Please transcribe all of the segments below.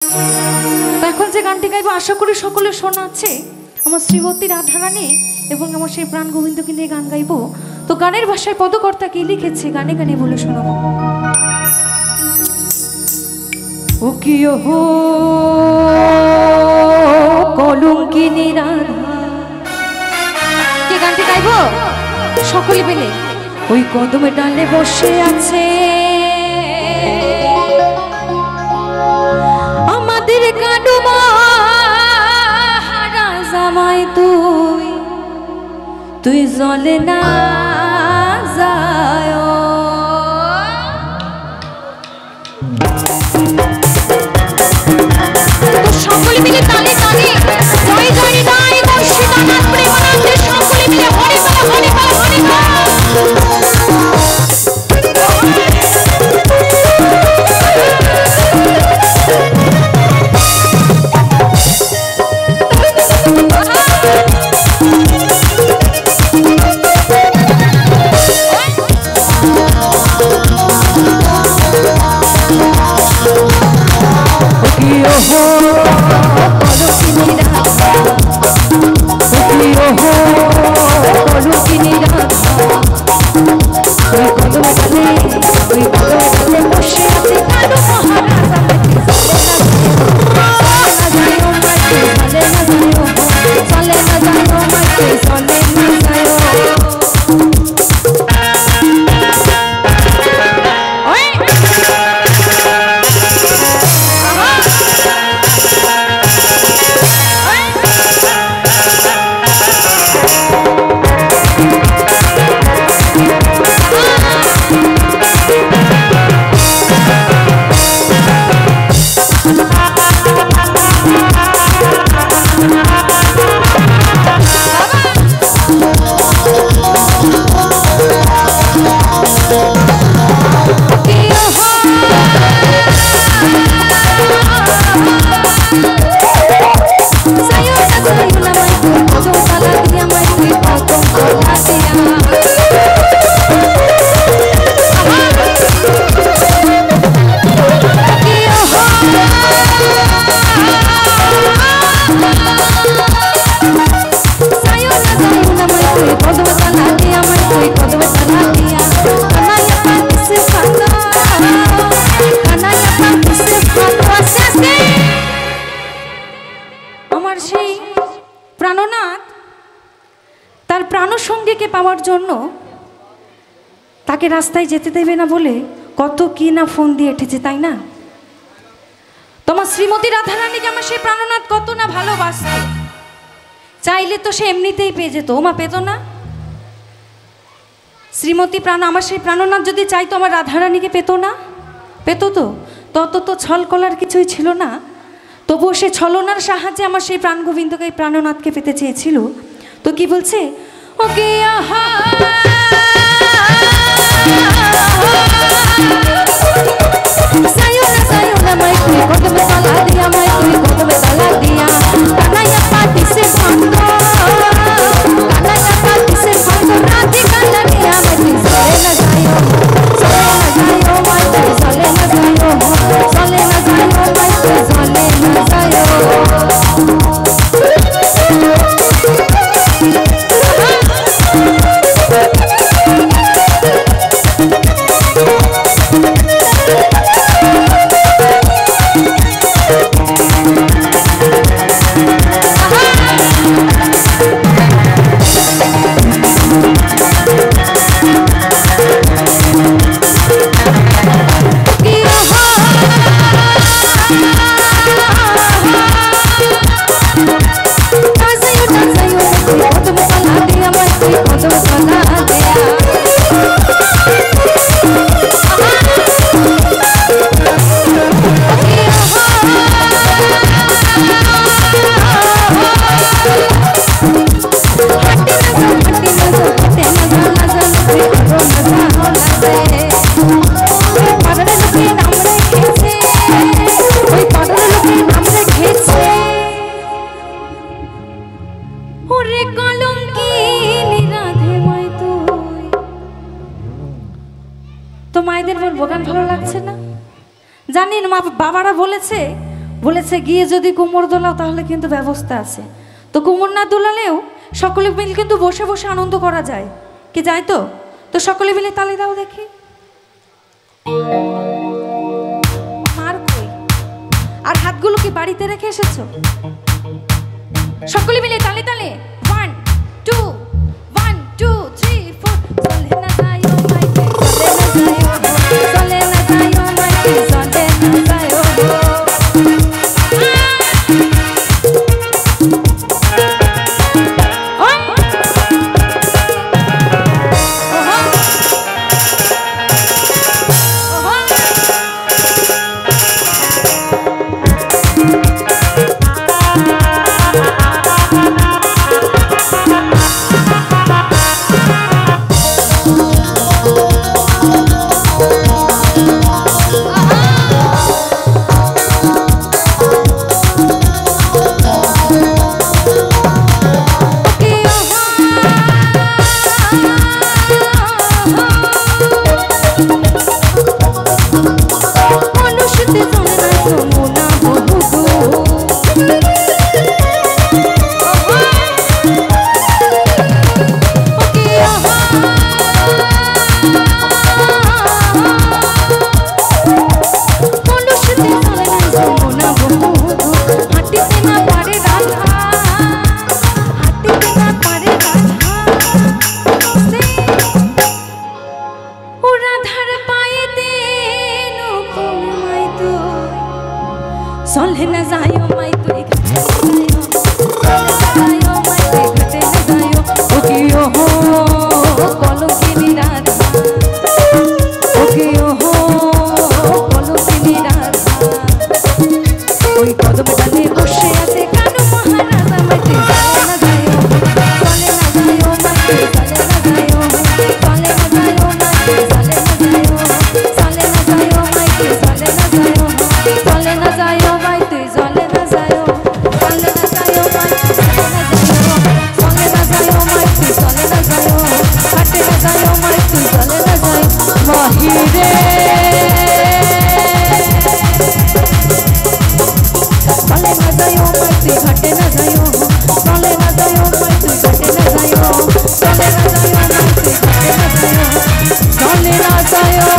এখন যে গানটি গাইবো আশা করি সকলে শোনা আছে। আমার শ্রীমতী রাধারানী এবং আমার সেই প্রাণ গোবিন্দকে নিয়ে গান গাইবো। তো গানের ভাষায় পদকর্তা কি লিখেছে গানে গানে বলে শোনাবো। ও কি হো কলঙ্কিনী রাধা, কি গানটি গাইবো সকলে মিলে। ওই কদমে ডালে বসে আছে আমাদের কাডুমা জামাই, তুই তুই জলে না যায়। তো সকলে মিলে তালে তালে জয় জয় নিতাই গো সীতানাথ প্রেমানন্দে সকলে মিলে হরি বল হরি বল হরি বল। পাওয়ার জন্য তাকে রাস্তায় যেতে দেবে না বলে কত কি না ফোন দিয়ে এঠেছে, তাই না? তোমার শ্রীমতী রাধারানীকে আমার সেই প্রাণনাথ কত না ভালোবাসত, চাইলে তো সে এমনিতেই পেয়ে যেত। ওমা পেত না? শ্রীমতী প্রাণ আমার সেই প্রাণনাথ যদি চাইতো আমার রাধারানীকে পেত না? পেত তো। তত তো ছল কলার কিছুই ছিল না, তবুও সে ছলনার সাহায্যে আমার সেই প্রাণ গোবিন্দকে প্রাণনাথকে পেতে চেয়েছিল। তো কি বলছে? ওকে আহা সায়না সায়না মাই তুই কদমে তালা দিয়া, মাই তুই কদমে তালা দিয়া, কানাইয়া পাটি সে ভাঙ্গ, কানাইয়া পাটি সে ভাঙ্গ, রাধে কানাইয়া মাই তুই চলে না যায়ো, চলে না যায়ো, মাই তুই চলে না যায়ো, চলে না যায়ো, মাই তুই চলে না যায়ো। তো মায়েদের বলবো গান ভালো লাগছে না? জানেন মা বাবারা বলেছে বলেছে গিয়ে যদি কোমর দোলাও তাহলে কিন্তু ব্যবস্থা আছে। তো কোমর না দোলালেও সকলে মিলে কিন্তু বসে বসে আনন্দ করা যায়, কি যায়? তো তো সকলে মিলে তালি দাও দেখি। মার কই? আর হাতগুলো কি বাড়িতে রেখে এসেছো? সকলে মিলে তালে তালে 1 2 1 2 3 4 চলে না যায় ও মাইতে চলে না যায় ও মাইতে চলে না যায় ও চলে না যায় ও মাই তুই ঘাটে না যায় ও কি ও হো কলঙ্কিনী রাধা ও কি ও হো কলঙ্কিনী রাধা ওই কদম ডালে বসে আছে কানু মহারাজা মাইতে চলে না যায় ও মাইতে চলে না যায় ও চলে না যায় ও মাইতে চলে না যায় ও চলে না যায় ও মাইতে চলে না যায় ও চলে না যায় ও মাইতে চলে না যায় ও চলে না যায় ও মাইতে চলে না যায় ও চলে না যায় ও মাইতে চলে না যায় ও হাটে না যায় ও মাইতে চলে না যায় মহিরে চলে না যায় ও মাইতে ঘাটে না যায় ও চলে না যায় ও মাইতে ঘাটে না যায় ও চলে না যায় ও মাইতে ঘাটে না যায় ও চলে না যায় ও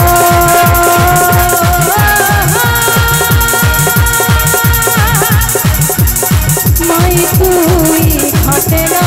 মাই তুই ঘাটে না